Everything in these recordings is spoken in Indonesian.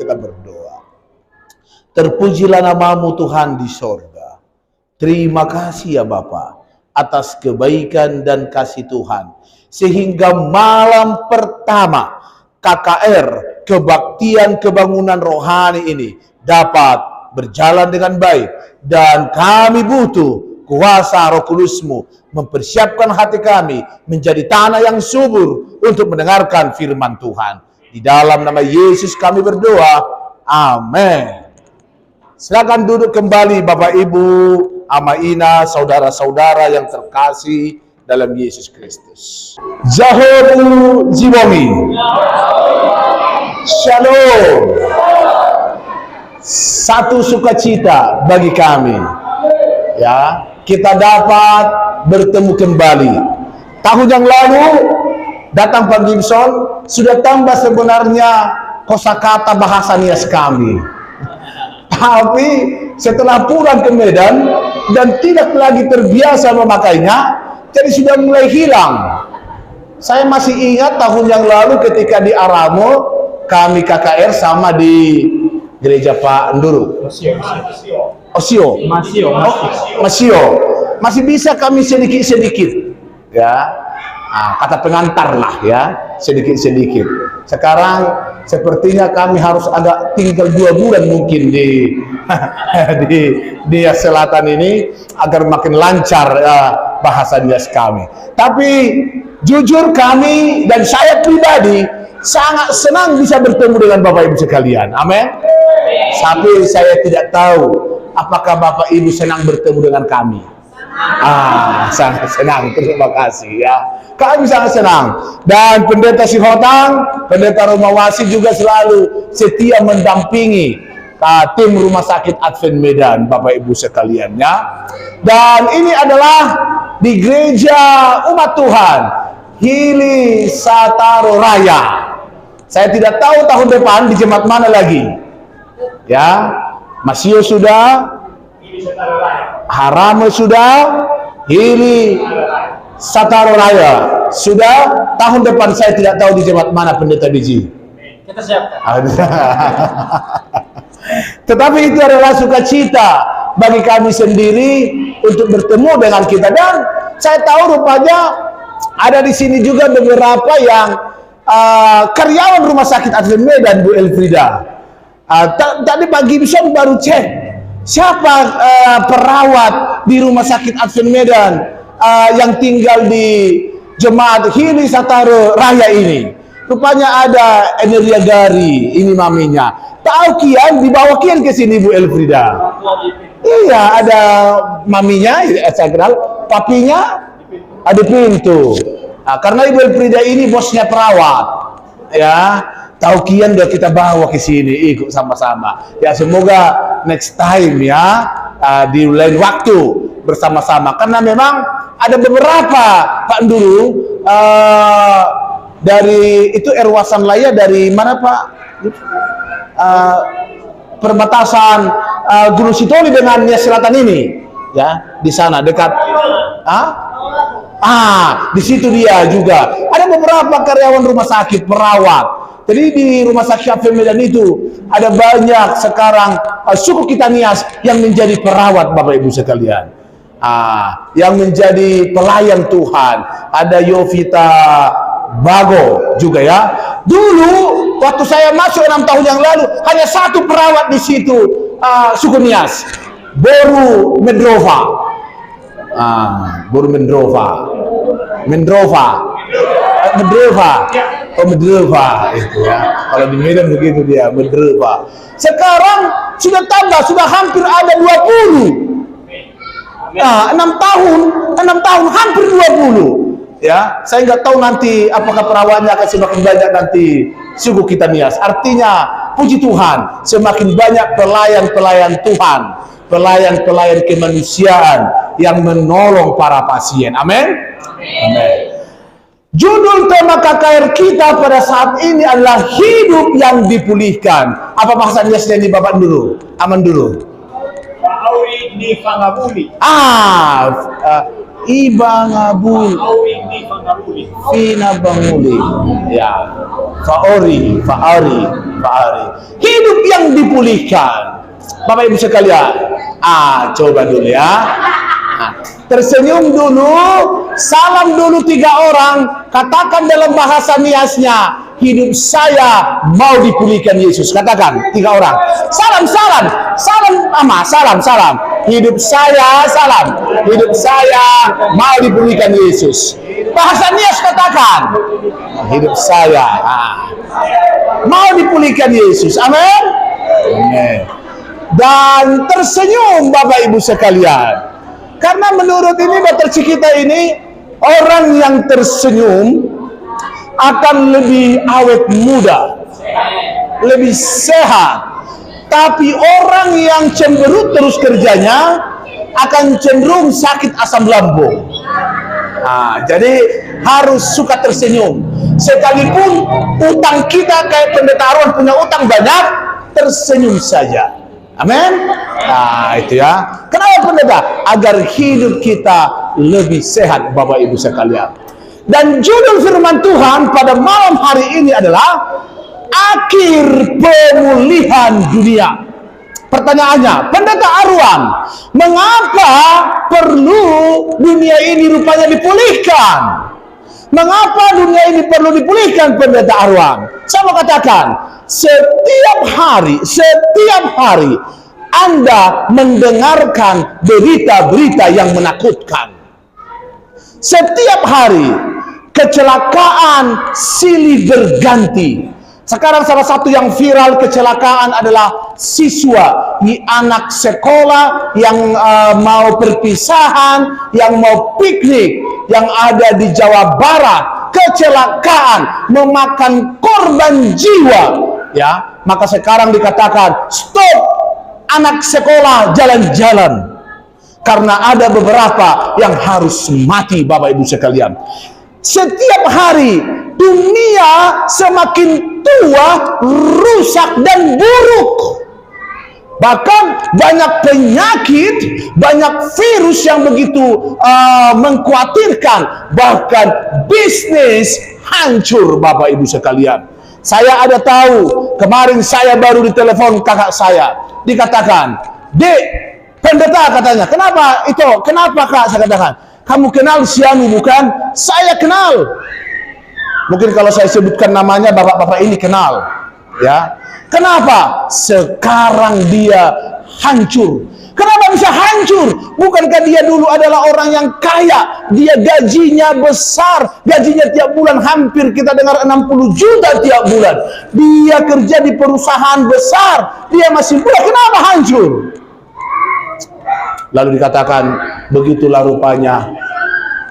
kita berdoa. Terpujilah namamu Tuhan di sorga. Terima kasih ya Bapa atas kebaikan dan kasih Tuhan. Sehingga malam pertama KKR, kebaktian kebangunan rohani ini dapat berjalan dengan baik. Dan kami butuh kuasa Roh Kudus-Mu mempersiapkan hati kami menjadi tanah yang subur untuk mendengarkan firman Tuhan. Di dalam nama Yesus kami berdoa. Amin. Silakan duduk kembali Bapak Ibu, Ama Ina, saudara-saudara yang terkasih dalam Yesus Kristus. Jahobu Jibomi. Shalom. Satu sukacita bagi kami. Ya, kita dapat bertemu kembali. Tahun yang lalu datang Pak Gibson, sudah tambah sebenarnya kosakata bahasa Nias kami. Tapi setelah pulang ke Medan dan tidak lagi terbiasa memakainya, jadi sudah mulai hilang. Saya masih ingat tahun yang lalu ketika di Aramo, kami KKR sama di gereja Pak Nduru. Masio. Masih bisa kami sedikit-sedikit. Ya. Nah, kata pengantar lah ya, sedikit-sedikit. Sekarang sepertinya kami harus agak tinggal 2 bulan mungkin di di selatan ini agar makin lancar bahasa Nias kami. Tapi jujur kami dan saya pribadi sangat senang bisa bertemu dengan Bapak Ibu sekalian. Amin. Tapi saya tidak tahu apakah Bapak Ibu senang bertemu dengan kami. Sangat senang, terima kasih ya. Kami sangat senang. Dan Pendeta Sihotang, Pendeta Romawasi juga selalu setia mendampingi tim Rumah Sakit Advent Medan, Bapak Ibu sekalian ya. Dan ini adalah di gereja umat Tuhan Hili Sataro Raya. Saya tidak tahu tahun depan di jemaat mana lagi. Ya, Masio sudah, Harame sudah, Hili Sataro Raya sudah. Tahun depan saya tidak tahu di jemaat mana Pendeta Biji. Kita siapkan. Tetapi itu adalah sukacita bagi kami sendiri untuk bertemu dengan kita. Dan saya tahu rupanya ada di sini juga beberapa yang karyawan Rumah Sakit Advent Medan, Bu Elfrida. Tadi Pak Gibson baru cek siapa perawat di Rumah Sakit Advent Medan yang tinggal di jemaat Hili Sataro Raya ini. Rupanya ada Eneria Gari, ini maminya. Tahu Kian, dibawa Kian ke sini Bu Elfrida. Iya, ada maminya, saya kenal. Papinya ada pintu. Nah, karena Ibu Elfrida ini bosnya perawat, ya. Tahu Kian udah kita bawa ke sini, ikut sama-sama. Ya semoga next time ya, di lain waktu bersama-sama. Karena memang ada beberapa Pak Nduru dari itu Erwasan Laya dari mana Pak? Perbatasan Gunung Sitoli dengan Nias Selatan ini, ya di sana dekat. Di situ dia juga. Ada beberapa karyawan rumah sakit perawat. Jadi di Rumah Sakit Advent Medan itu ada banyak sekarang suku kita Nias yang menjadi perawat Bapak Ibu sekalian. Yang menjadi pelayan Tuhan. Ada Yovita Bago juga ya. Dulu waktu saya masuk 6 tahun yang lalu hanya satu perawat di situ suku Nias, Boru Mendrova. Boru Mendrova itu ya. Kalau di Medan begitu dia, Mendrova. Sekarang sudah tambah, sudah hampir ada 20. 6 tahun hampir 20. Ya, saya nggak tahu nanti apakah perawatnya akan semakin banyak nanti suku kita Nias. Artinya, puji Tuhan, semakin banyak pelayan-pelayan Tuhan, pelayan-pelayan kemanusiaan yang menolong para pasien. Amin. Amin. Judul tema KKR kita pada saat ini adalah hidup yang dipulihkan. Apa bahasa Niasnya ini Bapak dulu? Aman dulu. ibangabul Fina banguli, ya, faori. Hidup yang dipulihkan, Bapak Ibu sekalian. Coba dulu ya. Tersenyum dulu, salam dulu 3 orang, katakan dalam bahasa niasnya, hidup saya mau dipulihkan Yesus. Katakan 3 orang. Salam. Hidup saya, hidup saya mau dipulihkan Yesus. Bahasa nias katakan, hidup saya mau dipulihkan Yesus. Amin. Dan tersenyum Bapak Ibu sekalian. Karena menurut ini baterci kita ini, orang yang tersenyum akan lebih awet muda, lebih sehat. Tapi orang yang cemberut terus kerjanya akan cenderung sakit asam lambung. Jadi harus suka tersenyum. Sekalipun utang kita kayak pendeta Arwan punya utang banyak, tersenyum saja. Amin. Itu ya. Kenapa pendeta? Agar hidup kita lebih sehat, Bapak Ibu sekalian. Dan judul firman Tuhan pada malam hari ini adalah akhir pemulihan dunia. Pertanyaannya, pendeta Arwan, mengapa perlu dunia ini rupanya dipulihkan? Mengapa dunia ini perlu dipulihkan, pendeta Arwan? Saya mau katakan, setiap hari Anda mendengarkan berita-berita yang menakutkan. Setiap hari kecelakaan silih berganti. Sekarang salah satu yang viral kecelakaan adalah siswa, anak sekolah yang mau perpisahan, yang mau piknik, yang ada di Jawa Barat. Kecelakaan memakan korban jiwa. Ya, maka sekarang dikatakan stop anak sekolah jalan-jalan. Karena ada beberapa yang harus mati, Bapak Ibu sekalian. Setiap hari dunia semakin tua, rusak dan buruk. Bahkan banyak penyakit, banyak virus yang begitu mengkhawatirkan. Bahkan bisnis hancur, Bapak Ibu sekalian. Saya ada tahu, kemarin saya baru ditelepon kakak saya. Dikatakan, "Dek, pendeta," katanya. "Kenapa itu? Kenapa, Kak?" Saya katakan, "Kamu kenal si Anu bukan?" "Saya kenal." Mungkin kalau saya sebutkan namanya, bapak-bapak ini kenal. Ya. Kenapa? Sekarang dia hancur. Kenapa bisa hancur? Bukankah dia dulu adalah orang yang kaya? Dia gajinya besar. Gajinya tiap bulan hampir kita dengar 60 juta tiap bulan. Dia kerja di perusahaan besar. Dia masih muda. Kenapa hancur? Lalu dikatakan, begitulah rupanya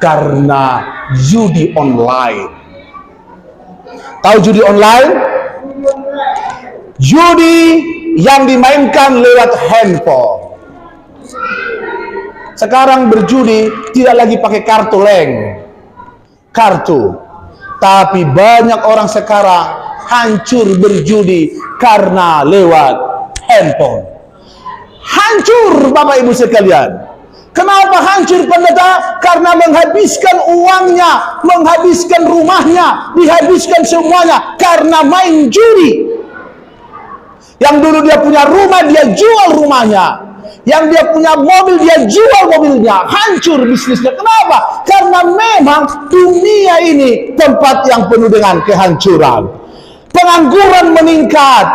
karena judi online. Tahu judi online? Judi yang dimainkan lewat handphone. Sekarang berjudi tidak lagi pakai kartu kartu. Tapi banyak orang sekarang hancur berjudi karena lewat handphone. Hancur, Bapak Ibu sekalian. Kenapa hancur, pendeta? Karena menghabiskan uangnya, menghabiskan rumahnya, dihabiskan semuanya karena main judi. Yang dulu dia punya rumah, dia jual rumahnya. Yang dia punya mobil, dia jual mobilnya. Hancur bisnisnya. Kenapa? Karena memang dunia ini tempat yang penuh dengan kehancuran. Pengangguran meningkat,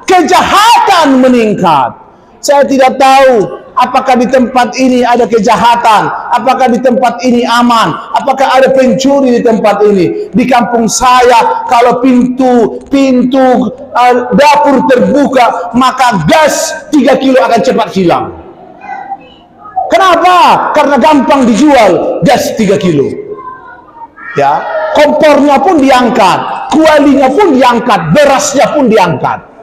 kejahatan meningkat. Saya tidak tahu apakah di tempat ini ada kejahatan, apakah di tempat ini aman, apakah ada pencuri di tempat ini. Di kampung saya, kalau pintu dapur terbuka, maka gas 3 kilo akan cepat hilang. Kenapa? Karena gampang dijual gas 3 kilo. Ya, kompornya pun diangkat, kualinya pun diangkat, berasnya pun diangkat.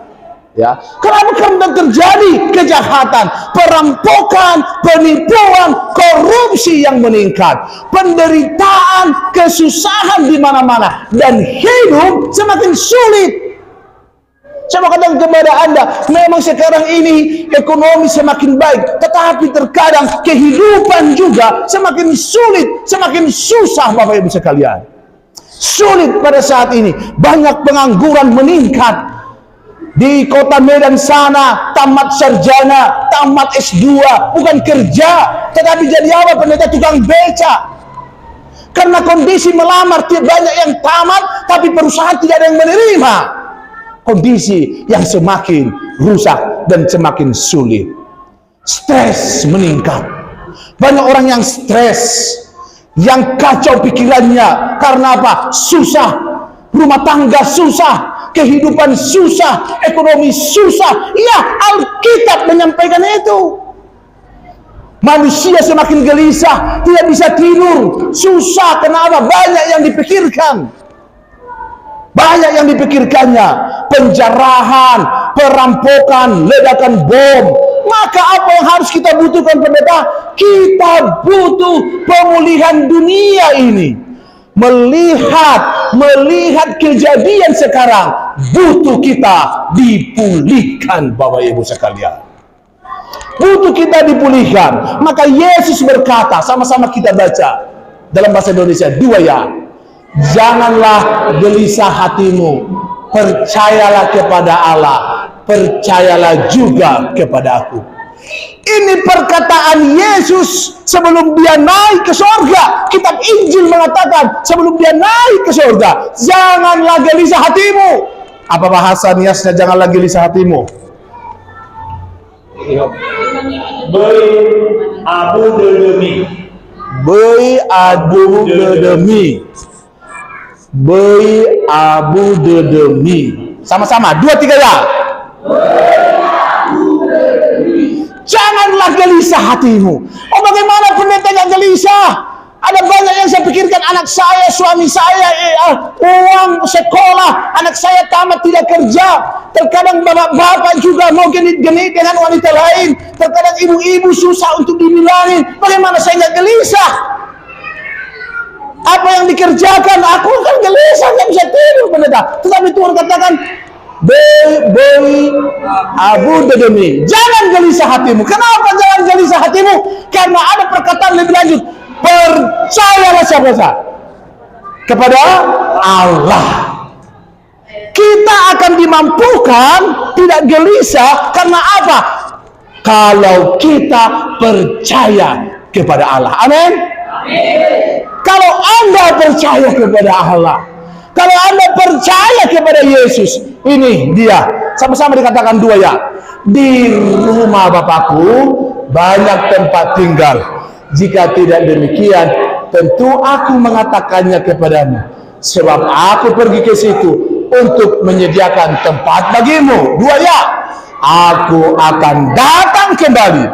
Ya, kenapa? Karena terjadi kejahatan, perampokan, penipuan, korupsi yang meningkat, penderitaan, kesusahan di mana-mana, dan hidup semakin sulit. Saya mau katakan kepada Anda, memang sekarang ini ekonomi semakin baik, tetapi terkadang kehidupan juga semakin sulit, semakin susah Bapak Ibu sekalian. Sulit pada saat ini, banyak pengangguran meningkat. Di kota Medan sana, tamat sarjana, tamat S2, bukan kerja, tetapi jadi apa? Pendeta tukang beca. Karena kondisi melamar, banyak yang tamat, tapi perusahaan tidak ada yang menerima. Kondisi yang semakin rusak dan semakin sulit. Stres meningkat. Banyak orang yang stres, yang kacau pikirannya. Karena apa? Susah. Rumah tangga susah. Kehidupan susah, ekonomi susah. Iya, Alkitab menyampaikan itu. Manusia semakin gelisah, tidak bisa tidur, susah. Kenapa? Banyak yang dipikirkan. Banyak yang dipikirkannya. Penjarahan, perampokan, ledakan bom. Maka apa yang harus kita butuhkan, pendeta? Kita butuh pemulihan dunia ini. Melihat kejadian sekarang, butuh kita dipulihkan Bapak Ibu sekalian. Butuh kita dipulihkan. Maka Yesus berkata, sama-sama kita baca dalam bahasa Indonesia, 2 ya. Janganlah gelisah hatimu, percayalah kepada Allah, percayalah juga kepada aku. Ini perkataan Yesus sebelum dia naik ke surga. Kitab Injil mengatakan sebelum dia naik ke surga, janganlah gelisah hatimu. Apa bahasa niasnya janganlah gelisah hatimu? Beri abu dedemi. Beri abu dedemi. Beri abu dedemi. Sama-sama, 2, 3 ya. Janganlah gelisah hatimu. Oh, bagaimana pendeta yang gelisah? Ada banyak yang saya pikirkan, anak saya, suami saya, uang sekolah, anak saya tamat tidak kerja. Terkadang bapak-bapak juga mau genit-genit dengan wanita lain. Terkadang ibu-ibu susah untuk dibilangin. Bagaimana saya nggak gelisah? Apa yang dikerjakan, aku kan gelisah, nggak bisa tidur pendeta. Tetapi Tuhan katakan, beri abu dedemi. Jangan gelisah hatimu. Kenapa jangan gelisah hatimu? Karena ada perkataan lebih lanjut. Percayalah siapa? Kepada Allah. Kita akan dimampukan tidak gelisah karena apa? Kalau kita percaya kepada Allah. Amin. Kalau Anda percaya kepada Allah, kalau Anda percaya kepada Yesus, ini dia. Sama-sama dikatakan 2 ya. Di rumah Bapakku banyak tempat tinggal. Jika tidak demikian, tentu aku mengatakannya kepadamu. Sebab aku pergi ke situ untuk menyediakan tempat bagimu. 2 ya. Aku akan datang kembali,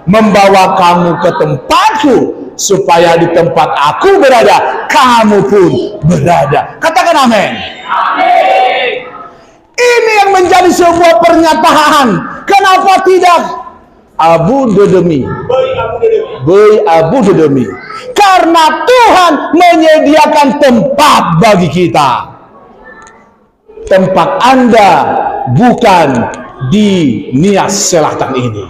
membawa kamu ke tempatku, supaya di tempat aku berada, kamu pun berada. Katakan amin. Amin. Ini yang menjadi sebuah pernyataan. Kenapa tidak abu dedemi? Beri abu dedemi. Karena Tuhan menyediakan tempat bagi kita. Tempat Anda bukan di Nias Selatan ini.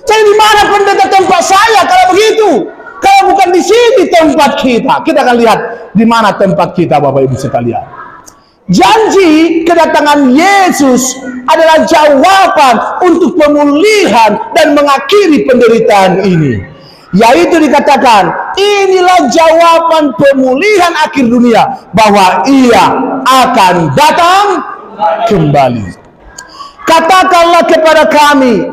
Jadi di mana pendeta tempat saya kalau begitu? Kalau bukan di sini tempat kita. Kita akan lihat di mana tempat kita, Bapak Ibu sekalian. Janji kedatangan Yesus adalah jawaban untuk pemulihan dan mengakhiri penderitaan ini. Yaitu dikatakan, inilah jawaban pemulihan akhir dunia, bahwa Ia akan datang kembali. Katakanlah kepada kami,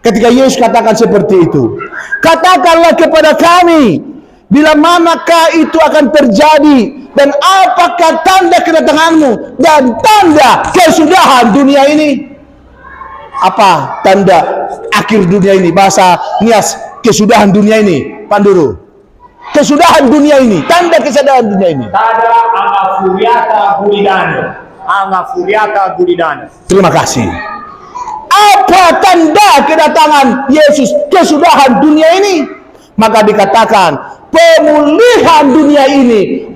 ketika Yesus katakan seperti itu, katakanlah kepada kami, bila manakah itu akan terjadi, dan apakah tanda kedatanganmu dan tanda kesudahan dunia ini? Apa tanda akhir dunia ini? Bahasa Nias, kesudahan dunia ini, Panduru. Kesudahan dunia ini, tanda kesudahan dunia ini. Tada angga furiata buridana. Angga furiata buridana. Terima kasih. Apa tanda kedatangan Yesus, kesudahan dunia ini? Maka dikatakan, pemulihan dunia ini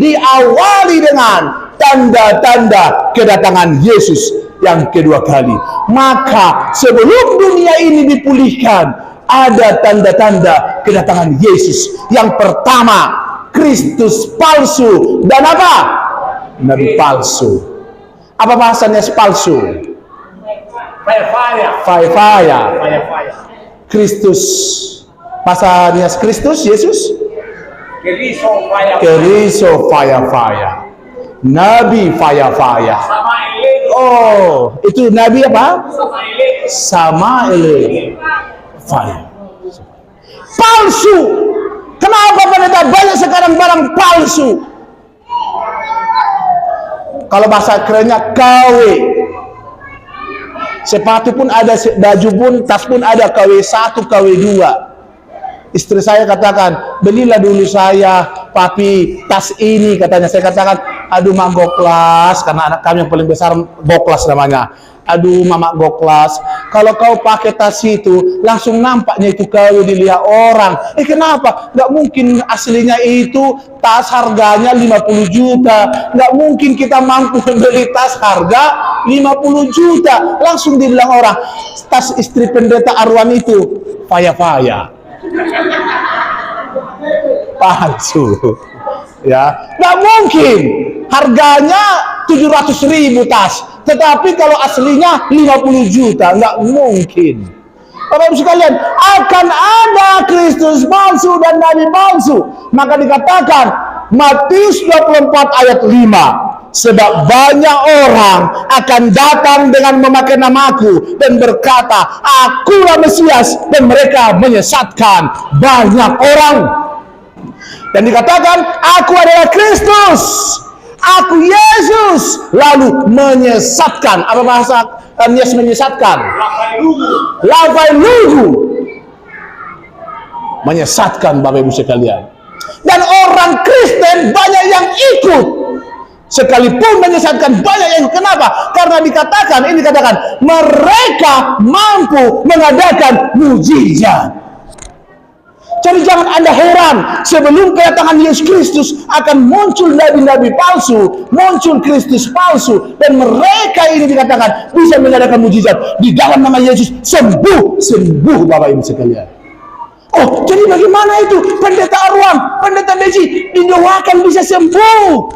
diawali dengan tanda-tanda kedatangan Yesus yang kedua kali. Maka sebelum dunia ini dipulihkan, ada tanda-tanda kedatangan Yesus. Yang pertama, Kristus palsu dan apa? Nabi palsu. Apa bahasanya palsu? Faya. Kristus. Bahasanya Kristus, Yesus? Keriso faya. Nabi faya. Oh, itu Nabi apa? Samael faya. Palsu. Kenapa pendeta banyak sekarang barang palsu? Kalau bahasa kerennya KW. Sepatu pun ada, baju pun, tas pun ada, KW1, KW2. Istri saya katakan, belilah dulu saya, papi, tas ini, katanya. Saya katakan, aduh mak goklas, karena anak kami yang paling besar goklas namanya. Aduh mama goklas, kalau kau pakai tas itu, langsung nampaknya itu KW dilihat orang. Kenapa? Gak mungkin aslinya itu tas harganya 50 juta. Gak mungkin kita mampu membeli tas harga 50 juta. Langsung dibilang orang, tas istri pendeta Arwan itu faya. Palsu. Ya, nggak mungkin harganya 700.000 tas, tetapi kalau aslinya 50 juta, nggak mungkin. Bapak Ibu sekalian, akan ada Kristus palsu dan nabi palsu. Maka dikatakan Matius 24 ayat 5, sebab banyak orang akan datang dengan memakai namaku dan berkata, akulah Mesias, dan mereka menyesatkan banyak orang. Dan dikatakan, aku adalah Kristus, aku Yesus, lalu menyesatkan. Apa bahasa Yesus menyesatkan? Lavai lugu. Menyesatkan Bapak Ibu sekalian. Dan orang Kristen banyak yang ikut. Sekalipun menyesatkan banyak yang ikut. Kenapa? Karena dikatakan, ini dikatakan, mereka mampu mengadakan mujizat. Jadi jangan Anda heran, sebelum kedatangan Yesus Kristus akan muncul nabi-nabi palsu, muncul Kristus palsu, dan mereka ini dikatakan bisa mengadakan mujizat di dalam nama Yesus. Sembuh Bapak Ibu sekalian. Oh, jadi bagaimana itu? Pendeta Arwan, pendeta Deji didoakan bisa sembuh.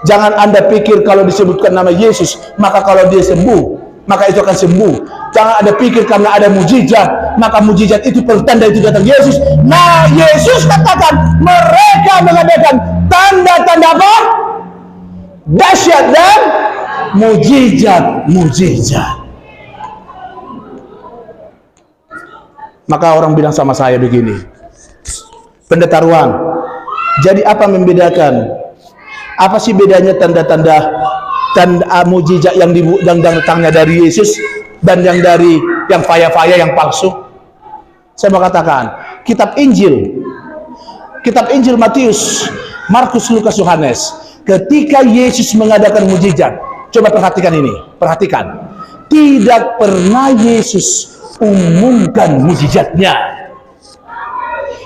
Jangan Anda pikir kalau disebutkan nama Yesus, maka kalau dia sembuh, maka itu akan sembuh. Jangan Anda pikir karena ada mujizat, maka mujizat itu pertanda itu datang Yesus. Nah, Yesus katakan mereka mengadakan tanda-tanda apa? Dahsyat dan mujizat. Maka orang bilang sama saya begini, pendeta Ruang, jadi apa membedakan? Apa sih bedanya tanda-tanda mujizat yang datangnya dari Yesus dan yang dari yang faya-faya yang palsu? Saya mau katakan, kitab Injil Matius, Markus, Lukas, Yohanes, ketika Yesus mengadakan mujizat, coba perhatikan ini, tidak pernah Yesus umumkan mujizatnya.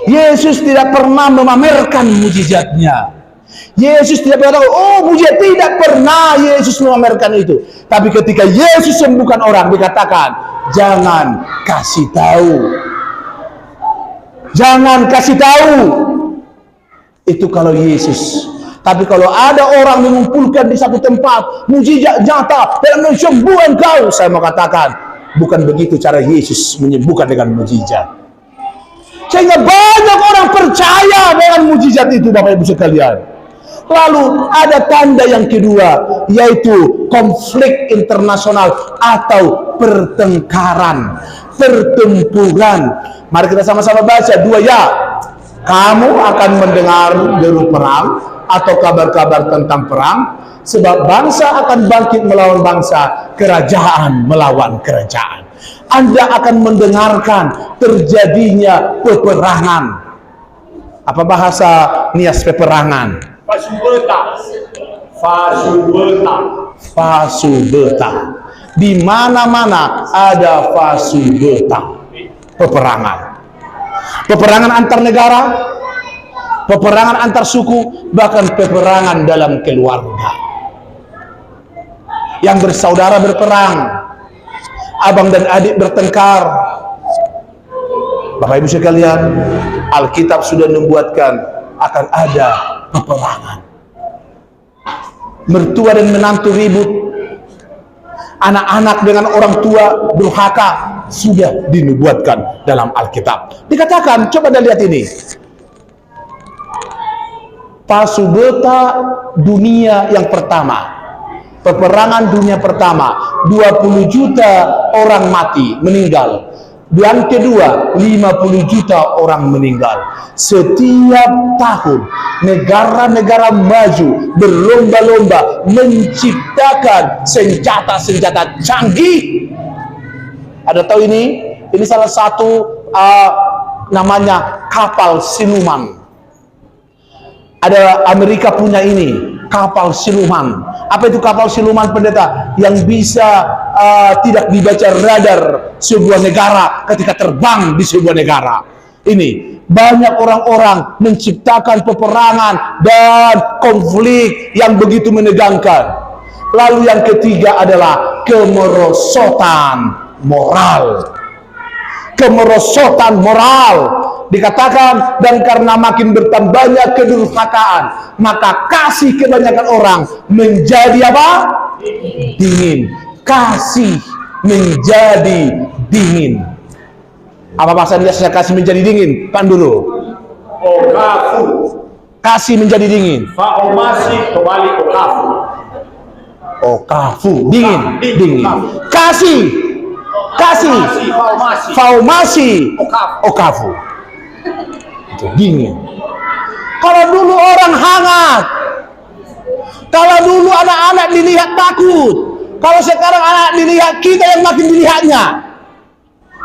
Yesus tidak pernah memamerkan mujizatnya. Yesus tidak pernah, mujizat, tidak pernah Yesus memamerkan itu. Tapi ketika Yesus sembuhkan orang, dikatakan jangan kasih tahu. Itu kalau Yesus. Tapi kalau ada orang mengumpulkan di satu tempat mujizat nyata dan menyembuhkan kau, saya mau katakan bukan begitu cara Yesus menyembuhkan dengan mujizat. Sehingga banyak orang percaya dengan mujizat itu, Bapak Ibu sekalian. Lalu ada tanda yang kedua, yaitu konflik internasional atau pertempuran. Mari kita sama-sama baca 2 ya. Kamu akan mendengar deru perang atau kabar-kabar tentang perang, sebab bangsa akan bangkit melawan bangsa, kerajaan melawan kerajaan. Anda akan mendengarkan terjadinya peperangan. Apa bahasa nias peperangan? Fasubeta. Di mana-mana ada fasubeta. Peperangan antar negara, peperangan antar suku, bahkan peperangan dalam keluarga. Yang bersaudara berperang, abang dan adik bertengkar. Bapak Ibu sekalian, Alkitab sudah membuatkan akan ada peperangan. Mertua dan menantu ribut, anak-anak dengan orang tua durhaka, sudah dinubuatkan dalam Alkitab. Dikatakan, coba anda lihat ini. Pasubeta dunia yang pertama, peperangan dunia pertama, 20 juta orang mati, meninggal. Yang kedua, 50 juta orang meninggal. Setiap tahun negara-negara maju berlomba-lomba menciptakan senjata-senjata canggih. Ada tahu ini? Ini salah satu namanya kapal siluman. Ada Amerika punya ini, kapal siluman. Apa itu kapal siluman, pendeta? Yang bisa tidak dibaca radar sebuah negara ketika terbang di sebuah negara. Ini banyak orang-orang menciptakan peperangan dan konflik yang begitu menegangkan. Lalu yang ketiga adalah kemerosotan moral. Kemerosotan moral. Dikatakan, dan karena makin bertambahnya kedurhakaan, maka kasih kebanyakan orang menjadi apa? Dingin. Kasih menjadi dingin. Apa bahasa Indonesia kasih menjadi dingin? Pan dulu. Okafu. Kasih menjadi dingin. Faomasi kembali okafu. Okafu, dingin, dingin. Kasih, kasih. Faomasi, okafu. Itu dingin. Kalau dulu orang hangat, kalau dulu anak-anak dilihat takut, kalau sekarang anak dilihat kita yang makin dilihatnya.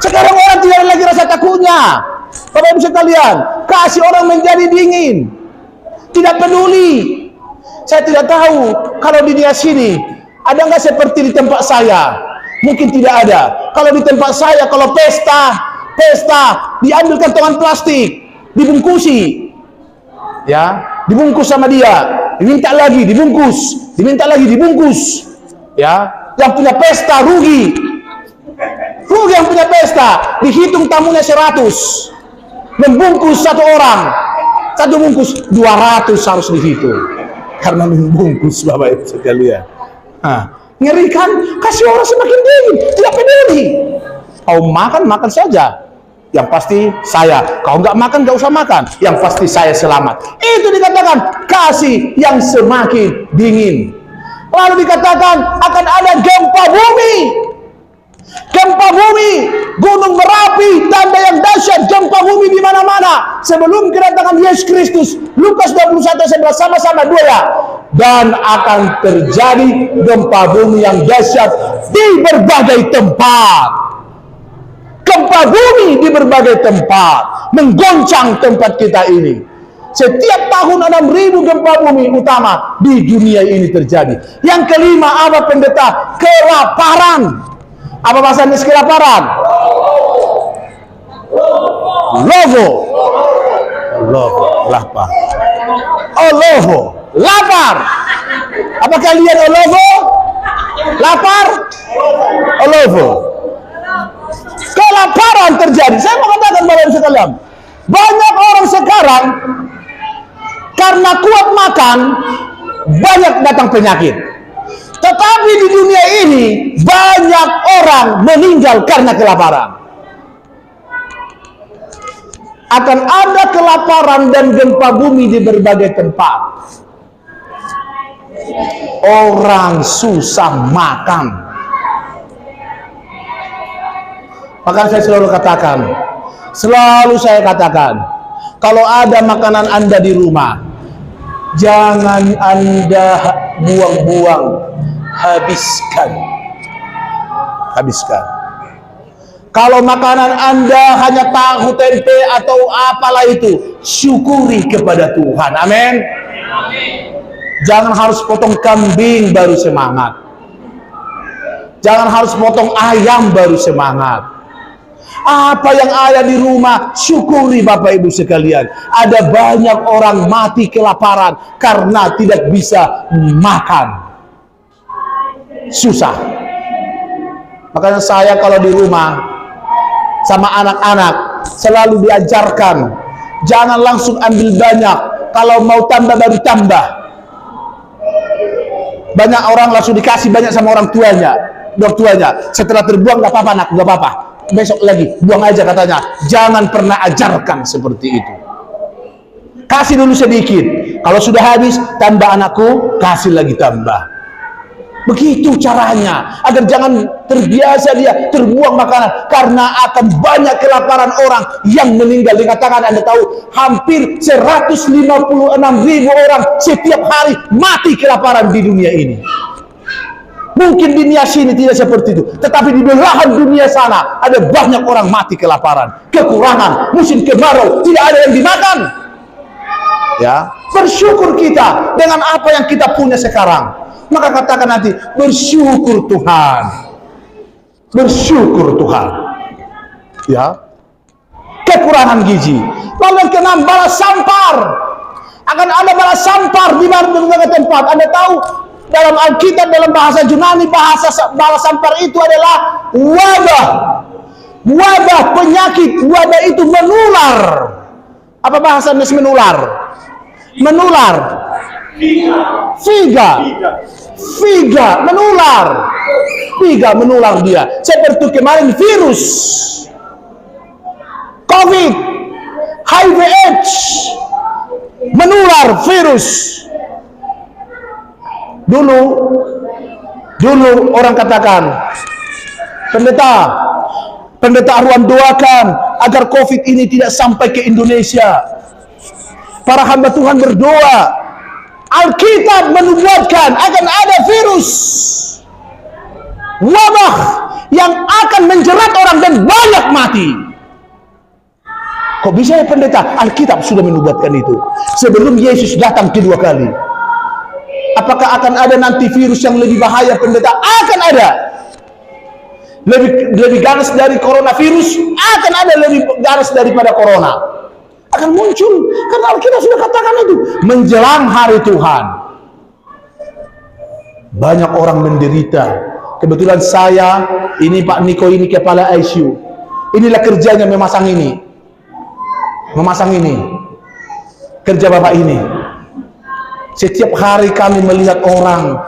Sekarang orang tidak ada lagi rasa takutnya. Bapak Ibu sekalian, kasih orang menjadi dingin, tidak peduli. Saya tidak tahu kalau di dunia sini ada nggak seperti di tempat saya. Mungkin tidak ada. Kalau di tempat saya, kalau pesta diambil kantongan plastik, dibungkusi, ya, dibungkus sama dia, diminta lagi dibungkus, ya. Yang punya pesta rugi yang punya pesta, dihitung tamunya 100, membungkus satu orang, satu bungkus 200 harus dihitung karena membungkus. Bapak Ibu sekalian, ngeri kan? Kasih orang semakin dingin, tidak peduli. Kau makan saja, yang pasti saya. Kau nggak makan, nggak usah makan, yang pasti saya selamat. Itu dikatakan kasih yang semakin dingin. Lalu dikatakan akan ada gempa bumi. Gempa bumi, gunung berapi, tanda yang dahsyat, gempa bumi di mana-mana sebelum kedatangan Yesus Kristus. Lukas 21:11, sama-sama dua ya. Dan akan terjadi gempa bumi yang dahsyat di berbagai tempat. Gempa bumi di berbagai tempat menggoncang tempat kita ini. Setiap tahun ada 6.000 gempa bumi utama di dunia ini terjadi. Yang kelima apa, pendeta? Kelaparan. Apa bahasa Inggris kelaparan? Lapar. Lapar. Apa kalian olovo? Lapar? Olovo. Kelaparan terjadi. Saya mau katakan Bapak Ibu sekalian, banyak orang sekarang karena kuat makan, banyak datang penyakit. Tetapi di dunia ini banyak orang meninggal karena kelaparan. Akan ada kelaparan dan gempa bumi di berbagai tempat. Orang susah makan. Maka saya selalu katakan, kalau ada makanan Anda di rumah, jangan Anda buang-buang, habiskan. Kalau makanan Anda hanya tahu tempe atau apalah itu, syukuri kepada Tuhan. Amin. Jangan harus potong kambing baru semangat. Jangan harus potong ayam baru semangat. Apa yang ada di rumah, syukuri Bapak Ibu sekalian. Ada banyak orang mati kelaparan karena tidak bisa makan. Susah. Makanya saya kalau di rumah sama anak-anak selalu diajarkan, jangan langsung ambil banyak. Kalau mau tambah baru tambah. Banyak orang langsung dikasih banyak sama orang tuanya. Setelah terbuang nggak apa-apa nak, nggak apa-apa. Besok lagi buang aja katanya. Jangan pernah ajarkan seperti itu. Kasih dulu sedikit. Kalau sudah habis, tambah anakku, kasih lagi tambah. Begitu caranya, agar jangan terbiasa dia terbuang makanan, karena akan banyak kelaparan orang yang meninggal. Dikatakan, Anda tahu, hampir 156.000 orang setiap hari mati kelaparan di dunia ini. Mungkin di dunia sini tidak seperti itu, tetapi di belahan dunia sana ada banyak orang mati kelaparan, kekurangan, musim kemarau, tidak ada yang dimakan. Ya, bersyukur kita dengan apa yang kita punya sekarang. Maka katakan nanti, bersyukur Tuhan. Bersyukur Tuhan. Ya. Kekurangan gizi. Lalu yang keenam, balas sampar. Akan ada balas sampar di berbagai tempat. Anda tahu, dalam Alkitab, dalam bahasa Yunani, bahasa balas sampar itu adalah wabah. Wabah, penyakit. Wabah itu menular. Apa bahasa menular? Menular. Figa menular. Figa menular dia. Seperti kemarin virus COVID, HIV/AIDS, menular virus. Dulu orang katakan, pendeta Arwan doakan agar COVID ini tidak sampai ke Indonesia. Para hamba Tuhan berdoa. Alkitab menubuatkan akan ada virus wabah yang akan menjerat orang dan banyak mati. Kok bisa ya pendeta? Alkitab sudah menubuatkan itu sebelum Yesus datang kedua kali. Apakah akan ada nanti virus yang lebih bahaya pendeta? Akan ada. Lebih ganas dari coronavirus, akan ada lebih ganas daripada corona. Akan muncul, karena Alkitab sudah katakan itu. Menjelang hari Tuhan, banyak orang menderita. Kebetulan saya, ini Pak Niko ini kepala ICU. Inilah kerjanya memasang ini. Memasang ini. Kerja Bapak ini. Setiap hari kami melihat orang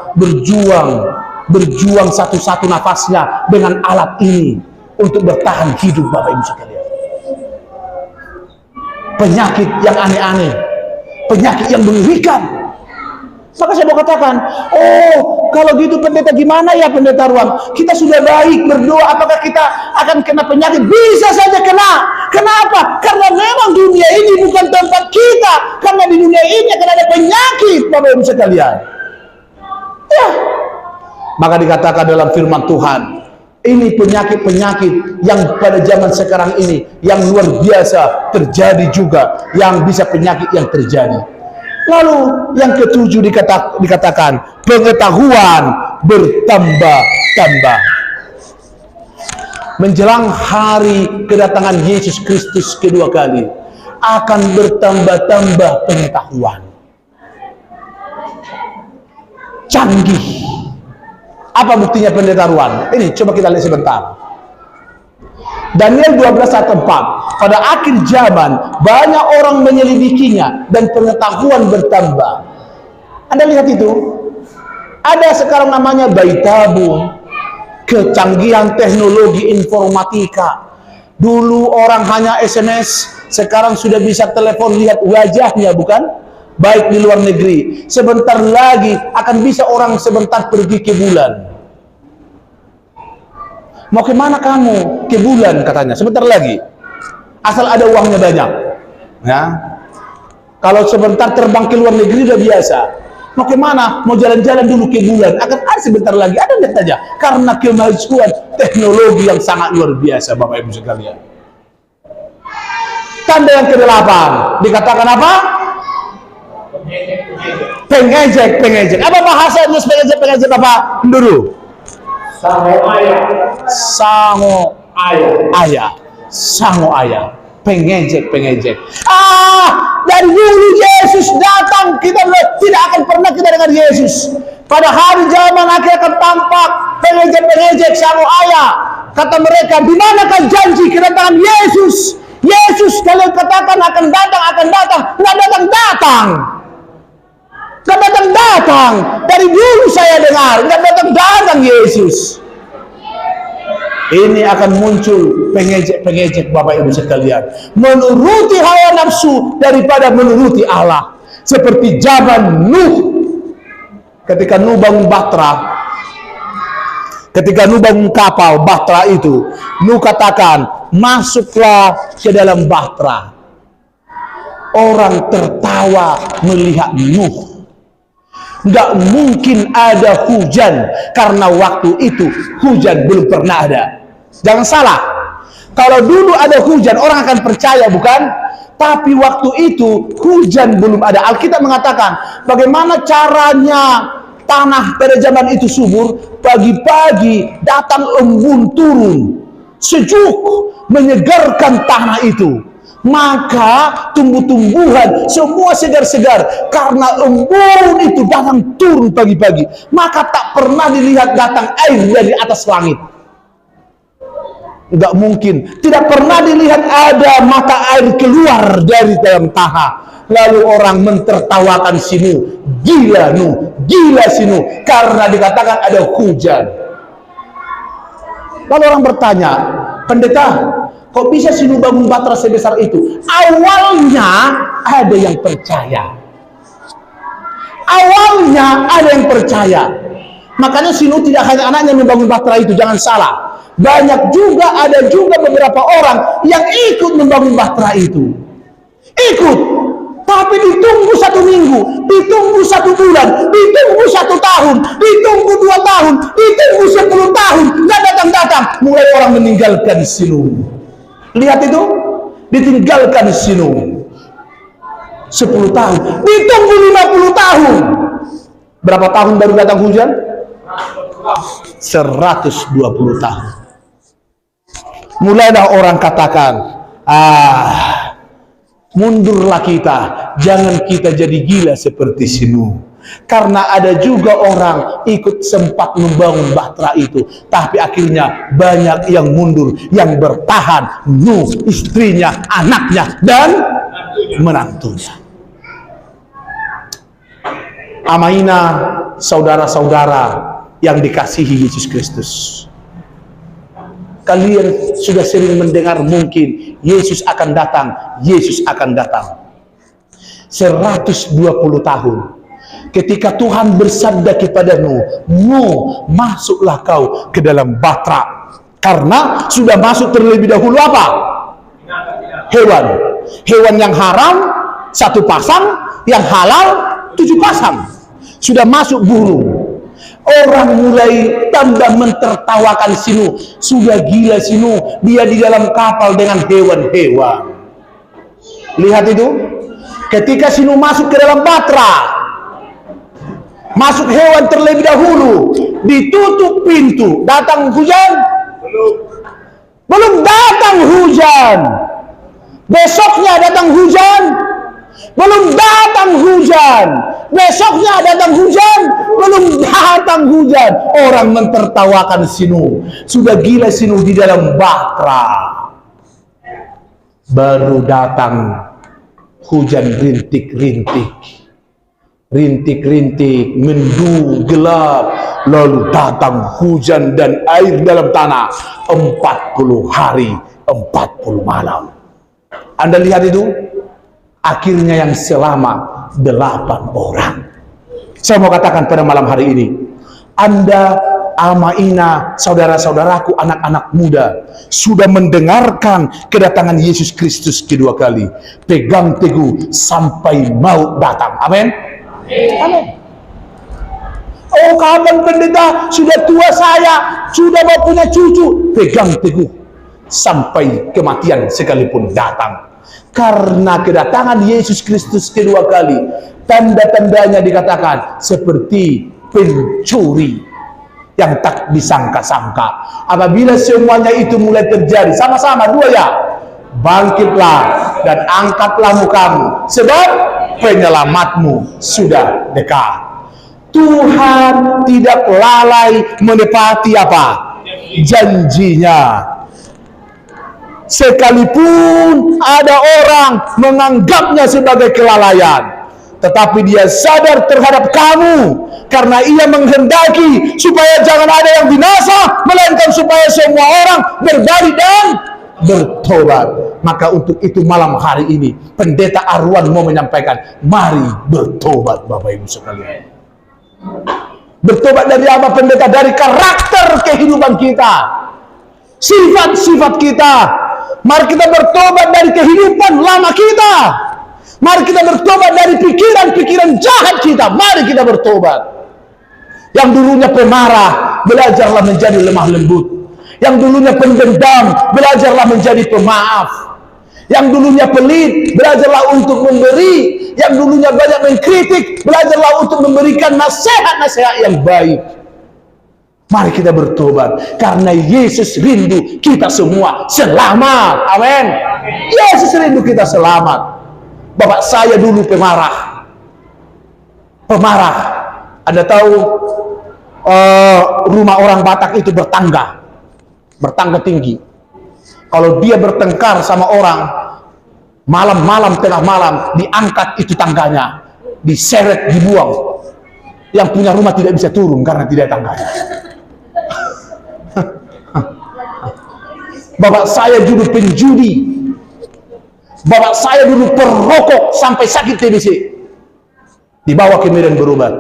berjuang satu-satu nafasnya dengan alat ini untuk bertahan hidup Bapak Ibu sekalian. Penyakit yang aneh-aneh, penyakit yang mengerikan. Maka saya mau katakan, oh kalau gitu pendeta gimana ya pendeta Ruang? Kita sudah baik berdoa, apakah kita akan kena penyakit? Bisa saja kena. Kenapa? Karena memang dunia ini bukan tempat kita. Karena di dunia ini akan ada penyakit, Bapak Ibu sekalian. Ya. Maka dikatakan dalam firman Tuhan, ini penyakit-penyakit yang pada zaman sekarang ini yang luar biasa terjadi juga, yang bisa penyakit yang terjadi. Lalu yang ketujuh dikatakan pengetahuan bertambah-tambah. Menjelang hari kedatangan Yesus Kristus kedua kali, akan bertambah-tambah pengetahuan. Canggih. Apa buktinya pendeta Ruan? Ini coba kita lihat sebentar. Daniel 12:4. Pada akhir zaman banyak orang menyelidikinya dan pengetahuan bertambah. Anda lihat itu? Ada sekarang namanya bayi tabung, kecanggihan teknologi informatika. Dulu orang hanya SMS, sekarang sudah bisa telepon lihat wajahnya, bukan? Baik di luar negeri. Sebentar lagi akan bisa orang sebentar pergi ke bulan. Mau kemana kamu? Ke bulan katanya. Sebentar lagi. Asal ada uangnya banyak. Ya. Kalau sebentar terbang ke luar negeri udah biasa. Mau kemana? Mau jalan-jalan dulu ke bulan. Akan ada sebentar lagi. Ada lihat saja. Karena kemajuan teknologi yang sangat luar biasa, Bapak Ibu sekalian. Tanda yang ke-8 dikatakan apa? Pengejek. Apa bahasanya pengejek apa? Dulu. Sango ayah. Sango ayah. sango ayah, pengejek. Dari dulu Yesus datang, kita tidak akan pernah kita dengar Yesus. Pada hari zaman akhir akan tampak pengejek sango ayah. Kata mereka, di manakah janji kedatangan Yesus? Yesus kalian katakan akan datang, nggak datang. Dari dulu saya dengar, nggak datang Yesus. Ini akan muncul pengejek Bapak Ibu sekalian, menuruti hawa nafsu daripada menuruti Allah. Seperti zaman Nuh, ketika Nuh bangun bahtera, ketika Nuh bangun kapal bahtera itu, Nuh katakan, masuklah ke dalam bahtera. Orang tertawa melihat Nuh. Nggak mungkin ada hujan, karena waktu itu hujan belum pernah ada. Jangan salah, kalau dulu ada hujan orang akan percaya, bukan? Tapi waktu itu hujan belum ada. Alkitab mengatakan bagaimana caranya tanah pada zaman itu subur. Pagi-pagi datang embun turun, sejuk, menyegarkan tanah itu. Maka tumbuh-tumbuhan semua segar-segar karena embun itu datang turun pagi-pagi. Maka tak pernah dilihat datang air dari atas langit. Enggak mungkin. Tidak pernah dilihat ada mata air keluar dari dalam tanah. Lalu orang mentertawakan si Nuh. Gila si Nuh, karena dikatakan ada hujan. Lalu orang bertanya, pendeta, kok bisa si Nuh bangun bahtera sebesar itu? Awalnya ada yang percaya. Makanya si Nuh tidak hanya anaknya membangun bahtera itu, jangan salah. Ada juga beberapa orang yang ikut membangun bahtera itu. Ikut, tapi ditunggu 1 minggu, ditunggu 1 bulan, ditunggu 1 tahun, ditunggu 2 tahun, ditunggu 10 tahun, nggak datang. Mulai orang meninggalkan si Nuh. Lihat itu, ditinggalkan si Nuh 10 tahun, ditunggu 50 tahun. Berapa tahun baru datang hujan? 120 tahun. Mulailah orang katakan, mundurlah kita, jangan kita jadi gila seperti si Nuh. Karena ada juga orang ikut sempat membangun bahtera itu, tapi akhirnya banyak yang mundur, yang bertahan. Nuh, istrinya, anaknya, dan menantunya. Amaina, saudara-saudara yang dikasihi Yesus Kristus, kalian sudah sering mendengar mungkin Yesus akan datang. 120 tahun. Ketika Tuhan bersabda kepada Nuh, masuklah kau ke dalam bahtera. Karena sudah masuk terlebih dahulu apa? Hewan yang haram 1 pasang, yang halal 7 pasang. Sudah masuk burung. Orang mulai tambah mentertawakan si Nuh. Sudah gila si Nuh, dia di dalam kapal dengan hewan-hewan. Lihat itu, ketika si Nuh masuk ke dalam bahtera, masuk hewan terlebih dahulu, ditutup pintu. Datang hujan? Belum datang hujan. Besoknya datang hujan? Belum datang hujan. Besoknya datang hujan? Belum datang hujan. Orang mentertawakan si Nuh. Sudah gila si Nuh di dalam bahtera. Baru datang hujan rintik-rintik. Rintik-rintik, mendung, gelap. Lalu datang hujan dan air dalam tanah 40 hari, 40 malam. Anda lihat itu? Akhirnya yang selamat 8 orang. Saya mau katakan pada malam hari ini, Anda, Amaina, saudara-saudaraku, anak-anak muda, sudah mendengarkan kedatangan Yesus Kristus kedua kali. Pegang teguh sampai maut datang. Amin. Amin. Oh, kapan pendeta? Sudah tua saya, sudah mau punya cucu. Pegang teguh sampai kematian sekalipun datang. Karena kedatangan Yesus Kristus kedua kali, tanda-tandanya dikatakan seperti pencuri yang tak disangka-sangka. Apabila semuanya itu mulai terjadi sama-sama, 2 ya, bangkitlah dan angkatlah mukamu, sebab penyelamatmu sudah dekat. Tuhan tidak lalai menepati apa? Janjinya. Sekalipun ada orang menganggapnya sebagai kelalaian, tetapi dia sadar terhadap kamu, karena ia menghendaki supaya jangan ada yang binasa, melainkan supaya semua orang berbalik dan bertobat. Maka untuk itu malam hari ini Pendeta Arwan mau menyampaikan, mari bertobat Bapak Ibu sekalian. Bertobat dari apa pendeta? Dari karakter kehidupan kita, sifat-sifat kita. Mari kita bertobat dari kehidupan lama kita. Mari kita bertobat dari pikiran-pikiran jahat kita. Mari kita bertobat. Yang dulunya pemarah, belajarlah menjadi lemah lembut. Yang dulunya pendendam, belajarlah menjadi pemaaf. Yang dulunya pelit, belajarlah untuk memberi. Yang dulunya banyak mengkritik, belajarlah untuk memberikan nasihat-nasihat yang baik. Mari kita bertobat, karena Yesus rindu kita semua selamat. Amin. Yesus rindu kita selamat. Bapak saya dulu pemarah. Anda tahu rumah orang Batak itu bertangga tinggi. Kalau dia bertengkar sama orang, malam-malam, tengah malam, diangkat itu tangganya, diseret, dibuang. Yang punya rumah tidak bisa turun karena tidak tangganya. Bapak saya dulu penjudi. Bapak saya dulu perokok sampai sakit TBC. Dibawa ke Medan berobat.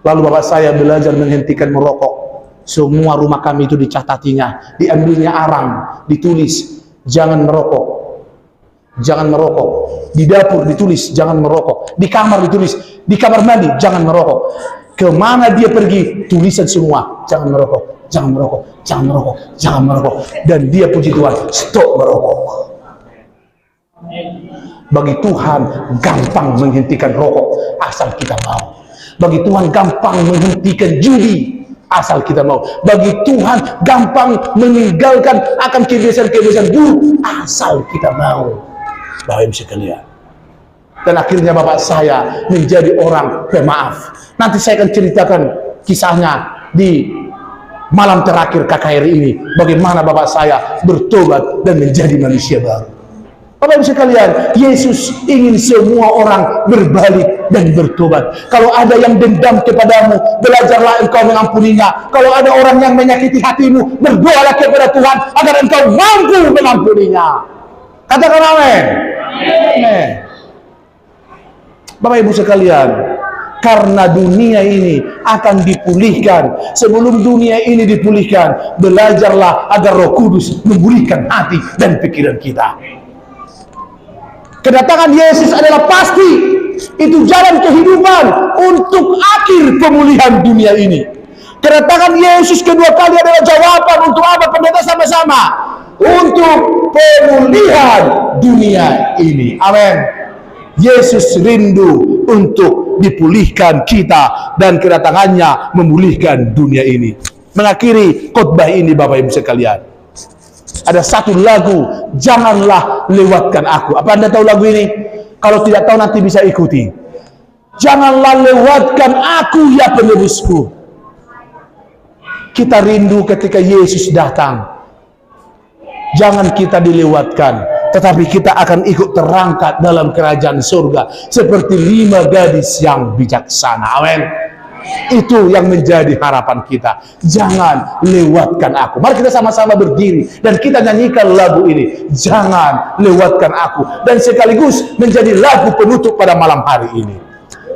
Lalu bapak saya belajar menghentikan merokok. Semua rumah kami itu dicatatinya, diambilnya arang, ditulis jangan merokok, jangan merokok. Di dapur ditulis jangan merokok, di kamar ditulis, di kamar mandi jangan merokok. Kemana dia pergi, tulisan semua jangan merokok, jangan merokok, jangan merokok, jangan merokok. Dan dia puji Tuhan, stop merokok. Bagi Tuhan gampang menghentikan rokok asal kita mau. Bagi Tuhan gampang menghentikan judi asal kita mau. Bagi Tuhan gampang meninggalkan akan kebiasaan-kebiasaan buruk asal kita mau. Bapak Ibu sekalian. Dan akhirnya bapak saya menjadi orang pemaaf. Nanti saya akan ceritakan kisahnya di malam terakhir KKRI ini. Bagaimana bapak saya bertobat dan menjadi manusia baru. Bapak Ibu sekalian, Yesus ingin semua orang berbalik dan bertobat. Kalau ada yang dendam kepadamu, belajarlah engkau mengampuninya. Kalau ada orang yang menyakiti hatimu, berdoalah kepada Tuhan agar engkau mampu mengampuninya. Katakan amin. Amin. Bapak Ibu sekalian, karena dunia ini akan dipulihkan. Sebelum dunia ini dipulihkan, belajarlah agar Roh Kudus memulihkan hati dan pikiran kita. Kedatangan Yesus adalah pasti. Itu jalan kehidupan untuk akhir pemulihan dunia ini. Kedatangan Yesus kedua kali adalah jawaban untuk apa pendeta sama-sama? Untuk pemulihan dunia ini. Amin. Yesus rindu untuk dipulihkan kita dan kedatangannya memulihkan dunia ini. Mengakhiri khotbah ini Bapak Ibu sekalian, ada satu lagu, janganlah lewatkan aku. Apa Anda tahu lagu ini? Kalau tidak tahu nanti bisa ikuti. Janganlah lewatkan aku ya penebusku. Kita rindu ketika Yesus datang. Jangan kita dilewatkan, tetapi kita akan ikut terangkat dalam kerajaan surga seperti 5 gadis yang bijaksana. Amin. Itu yang menjadi harapan kita. Jangan lewatkan aku. Mari kita sama-sama berdiri dan kita nyanyikan lagu ini. Jangan lewatkan aku. Dan sekaligus menjadi lagu penutup pada malam hari ini.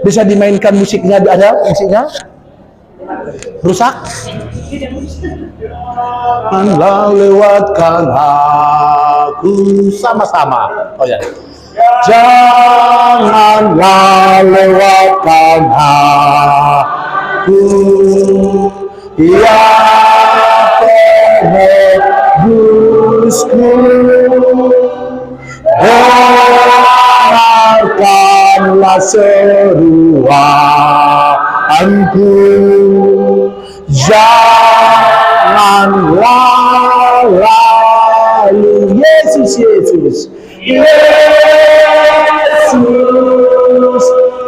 Bisa dimainkan musiknya? Ada musiknya? Rusak? Janganlah lewatkan aku. Sama-sama. Oh ya. Janganlah lewatkan aku ya penebusku. Dengarkanlah seruanku. Janganlah lalu Yesus. Yesus,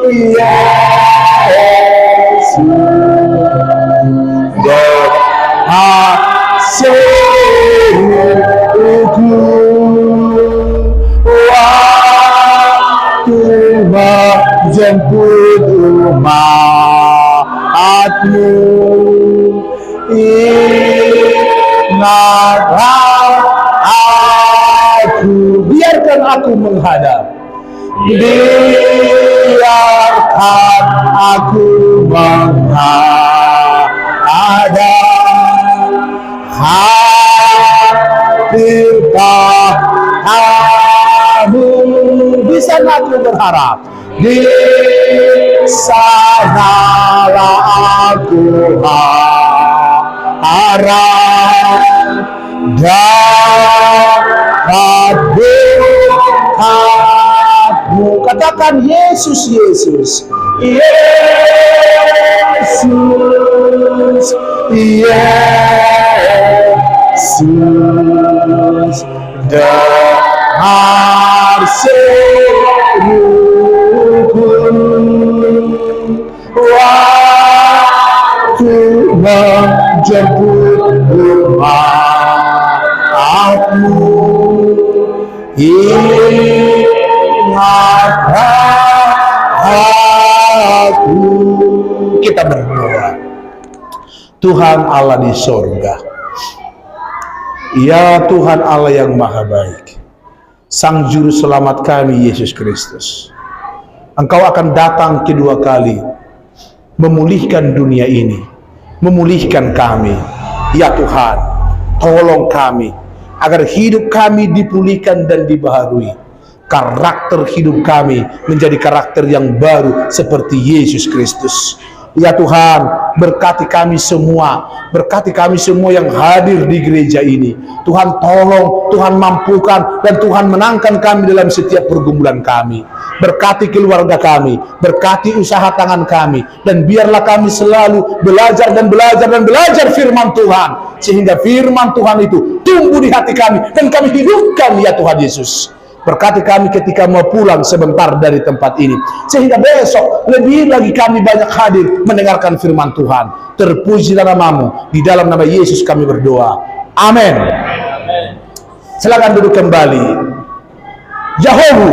Yesus, hasilku waktu menjemput umatmu. Ingatlah aku, biarkan aku menghadap, biarkan aku menghadap hadirkah kamu. Di sana aku berharap, di sanalah aku harap dapat berkatmu. Katakan Yesus, Yesus, Yesus, Yesus, dengar seruku waktu menjemput umatmu. Ingatlah aku. Kita berdoa. Tuhan Allah di sorga, ya Tuhan Allah yang maha baik, Sang Juru Selamat kami Yesus Kristus, Engkau akan datang kedua kali memulihkan dunia ini, memulihkan kami. Ya Tuhan, tolong kami agar hidup kami dipulihkan dan dibaharui, karakter hidup kami menjadi karakter yang baru seperti Yesus Kristus. Ya Tuhan, berkati kami semua, berkati kami semua yang hadir di gereja ini. Tuhan tolong, Tuhan mampukan, dan Tuhan menangkan kami dalam setiap pergumulan kami. Berkati keluarga kami, berkati usaha tangan kami, dan biarlah kami selalu belajar dan belajar dan belajar firman Tuhan, sehingga firman Tuhan itu tumbuh di hati kami dan kami hidupkan, ya Tuhan Yesus. Berkati kami ketika mau pulang sebentar dari tempat ini, sehingga besok lebih lagi kami banyak hadir mendengarkan firman Tuhan. Terpujilah namamu, di dalam nama Yesus kami berdoa. Amin. Silakan duduk kembali. Yahohu.